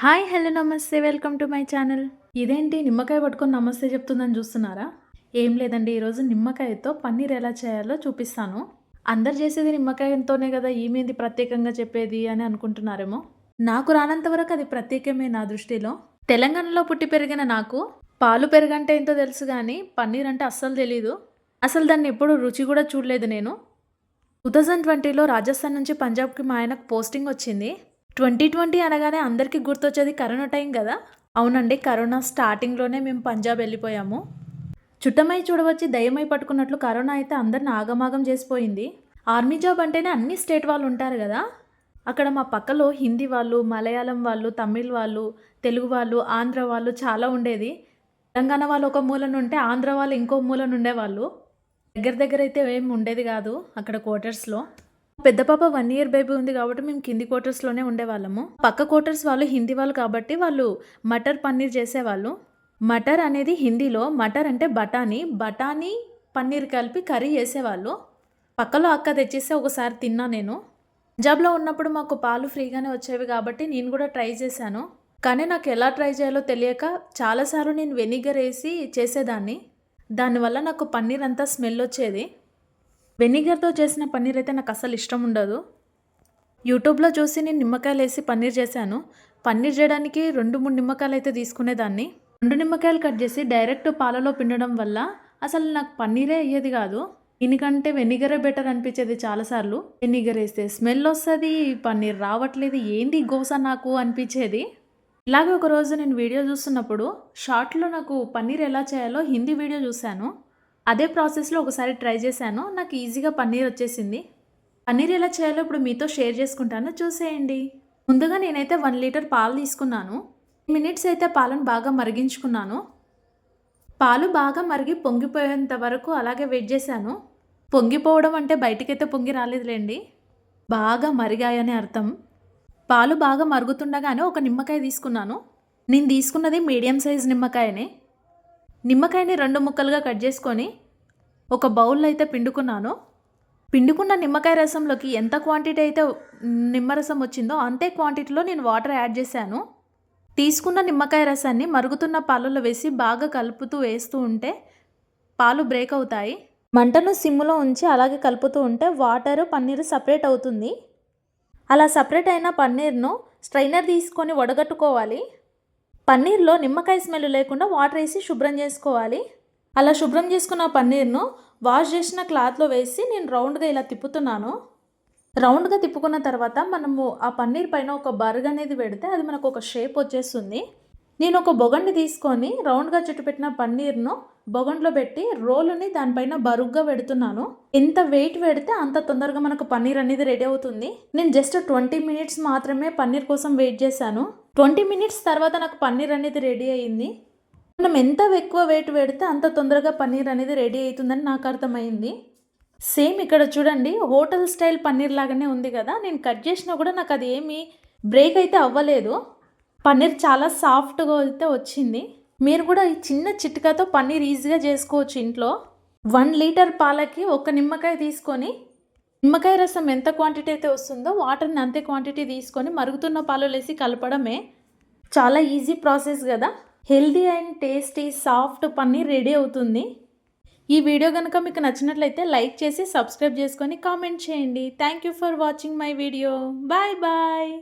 Hi hello నమస్తే welcome to my channel. ఇదేంటి నిమ్మకాయ పట్టుకొని నమస్తే చెప్తుందని చూస్తున్నారా? ఏం లేదండి, ఈరోజు నిమ్మకాయతో పన్నీర్ ఎలా చేయాలో చూపిస్తాను. అందరు చేసేది నిమ్మకాయతోనే కదా, ఈమెంది ప్రత్యేకంగా చెప్పేది అని అనుకుంటున్నారేమో. నాకు రానంత వరకు అది ప్రత్యేకమే నా దృష్టిలో. తెలంగాణలో పుట్టి పెరిగిన నాకు పాలు పెరుగంటే ఏంటో తెలుసు కానీ పన్నీర్ అంటే అస్సలు తెలీదు. అసలు దాన్ని ఎప్పుడు రుచి కూడా చూడలేదు నేను. 2020లో రాజస్థాన్ నుంచి పంజాబ్కి మా ఆయనకు పోస్టింగ్ వచ్చింది. 2020 అనగానే అందరికీ గుర్తొచ్చేది కరోనా టైం కదా. అవునండి, కరోనా స్టార్టింగ్లోనే మేము పంజాబ్ వెళ్ళిపోయాము. చుట్టమై చూడవచ్చి దయ్యమై పట్టుకున్నట్లు కరోనా అయితే అందరిని ఆగమాగం చేసిపోయింది. ఆర్మీ జాబ్ అంటేనే అన్ని స్టేట్ వాళ్ళు ఉంటారు కదా. అక్కడ మా పక్కలో హిందీ వాళ్ళు, మలయాళం వాళ్ళు, తమిళ్ వాళ్ళు, తెలుగు వాళ్ళు, ఆంధ్ర వాళ్ళు చాలా ఉండేది. తెలంగాణ వాళ్ళు ఒక మూలన ఉంటే ఆంధ్ర వాళ్ళు ఇంకో మూలన ఉండేవాళ్ళు. దగ్గర దగ్గర అయితే ఏం ఉండేది కాదు అక్కడ క్వార్టర్స్లో. పెద్ద పాప 1 ఇయర్ బేబీ ఉంది కాబట్టి మేము కింది క్వార్టర్స్లోనే ఉండేవాళ్ళము. పక్క క్వార్టర్స్ వాళ్ళు హిందీ వాళ్ళు కాబట్టి వాళ్ళు మటర్ పన్నీర్ చేసేవాళ్ళు. మటర్ అనేది హిందీలో మటర్ అంటే బఠానీ, బఠానీ పన్నీర్ కలిపి కర్రీ చేసేవాళ్ళు. పక్కలో అక్క తెచ్చేస్తే ఒకసారి తిన్నా నేను. పంజాబ్లో ఉన్నప్పుడు మాకు పాలు ఫ్రీగానే వచ్చేవి కాబట్టి నేను కూడా ట్రై చేశాను. కానీ నాకు ఎలా ట్రై చేయాలో తెలియక చాలాసార్లు నేను వెనిగర్ వేసి చేసేదాన్ని. దానివల్ల నాకు పన్నీర్ అంతా స్మెల్ వచ్చేది. వెనిగర్తో చేసిన పన్నీర్ అయితే నాకు అస్సలు ఇష్టం ఉండదు. యూట్యూబ్లో చూసి నేను నిమ్మకాయలు వేసి పన్నీర్ చేశాను. పన్నీర్ చేయడానికి 2-3 నిమ్మకాయలు అయితే తీసుకునేదాన్ని. 2 నిమ్మకాయలు కట్ చేసి డైరెక్ట్ పాలలో పిండడం వల్ల అసలు నాకు పన్నీరే అయ్యేది కాదు. దీనికంటే వెనిగరే బెటర్ అనిపించేది చాలాసార్లు. వెనిగర్ వేస్తే స్మెల్ వస్తుంది, పన్నీర్ రావట్లేదు, ఏంది గోస నాకు అనిపించేది. ఇలాగే ఒకరోజు నేను వీడియో చూస్తున్నప్పుడు షార్ట్లో నాకు పన్నీర్ ఎలా చేయాలో హిందీ వీడియో చూశాను. అదే ప్రాసెస్లో ఒకసారి ట్రై చేశాను. నాకు ఈజీగా పన్నీర్ వచ్చేసింది. పన్నీర్ ఎలా చేయాలో ఇప్పుడు మీతో షేర్ చేసుకుంటాను, చూసేయండి. ముందుగా నేనైతే 1 లీటర్ పాలు తీసుకున్నాను. మినిట్స్ అయితే పాలను బాగా మరిగించుకున్నాను. పాలు బాగా మరిగి పొంగిపోయేంత వరకు అలాగే వెయిట్ చేశాను. పొంగిపోవడం అంటే బయటికైతే పొంగి రాలేదులేండి, బాగా మరిగాయని అర్థం. పాలు బాగా మరుగుతుండగానే ఒక నిమ్మకాయ తీసుకున్నాను. నేను తీసుకున్నది మీడియం సైజ్ నిమ్మకాయనే. నిమ్మకాయని 2 ముక్కలుగా కట్ చేసుకొని ఒక బౌల్లో అయితే పిండుకున్నాను. పిండుకున్న నిమ్మకాయ రసంలోకి ఎంత క్వాంటిటీ అయితే నిమ్మరసం వచ్చిందో అంతే క్వాంటిటీలో నేను వాటర్ యాడ్ చేశాను. తీసుకున్న నిమ్మకాయ రసాన్ని మరుగుతున్న పాలలో వేసి బాగా కలుపుతూ వేస్తూ ఉంటే పాలు బ్రేక్ అవుతాయి. మంటను సిమ్లో ఉంచి అలాగే కలుపుతూ ఉంటే వాటర్ పన్నీర్ సపరేట్ అవుతుంది. అలా సపరేట్ అయిన పన్నీర్ను స్ట్రైనర్ తీసుకొని వడగట్టుకోవాలి. పన్నీర్లో నిమ్మకాయ స్మెల్ లేకుండా వాటర్ వేసి శుభ్రం చేసుకోవాలి. అలా శుభ్రం చేసుకున్న పన్నీర్ను వాష్ చేసిన క్లాత్లో వేసి నేను రౌండ్గా ఇలా తిప్పుతున్నాను. రౌండ్గా తిప్పుకున్న తర్వాత మనము ఆ పన్నీర్ పైన ఒక బర్గ్ అనేది పెడితే అది మనకు ఒక షేప్ వచ్చేస్తుంది. నేను ఒక బొగండి తీసుకొని రౌండ్గా చుట్టుపెట్టిన పన్నీర్ను బొగండ్లో పెట్టి రోలుని దానిపైన బరుగ్గా పెడుతున్నాను. ఎంత వెయిట్ పెడితే అంత తొందరగా మనకు పన్నీర్ అనేది రెడీ అవుతుంది. నేను జస్ట్ 20 మినిట్స్ మాత్రమే పన్నీర్ కోసం వెయిట్ చేశాను. 20 మినిట్స్ తర్వాత నాకు పన్నీర్ అనేది రెడీ అయ్యింది. మనం ఎంత ఎక్కువ వెయిట్ పెడితే అంత తొందరగా పన్నీర్ అనేది రెడీ అవుతుందని నాకు అర్థమైంది. సేమ్ ఇక్కడ చూడండి, హోటల్ స్టైల్ పన్నీర్ లాగానే ఉంది కదా. నేను కట్ చేసినా కూడా నాకు అది ఏమీ బ్రేక్ అయితే అవ్వలేదు. పన్నీర్ చాలా సాఫ్ట్గా అయితే వచ్చింది. మీరు కూడా ఈ చిన్న చిట్కాతో పన్నీర్ ఈజీగా చేసుకోవచ్చు ఇంట్లో. 1 లీటర్ పాలకి 1 నిమ్మకాయ తీసుకొని నిమ్మకాయ రసం ఎంత క్వాంటిటీ అయితే వస్తుందో వాటర్ని అంతే క్వాంటిటీ తీసుకొని మరుగుతున్న పాలు వేసి కలపడమే. చాలా ఈజీ ప్రాసెస్ కదా. Healthy and tasty soft paneer ready అవుతుంది. ఈ వీడియో కనుక మీకు నచ్చినట్లయితే లైక్ చేసి సబ్స్క్రైబ్ చేసుకొని కామెంట్ చేయండి. Thank you for watching my video. Bye bye.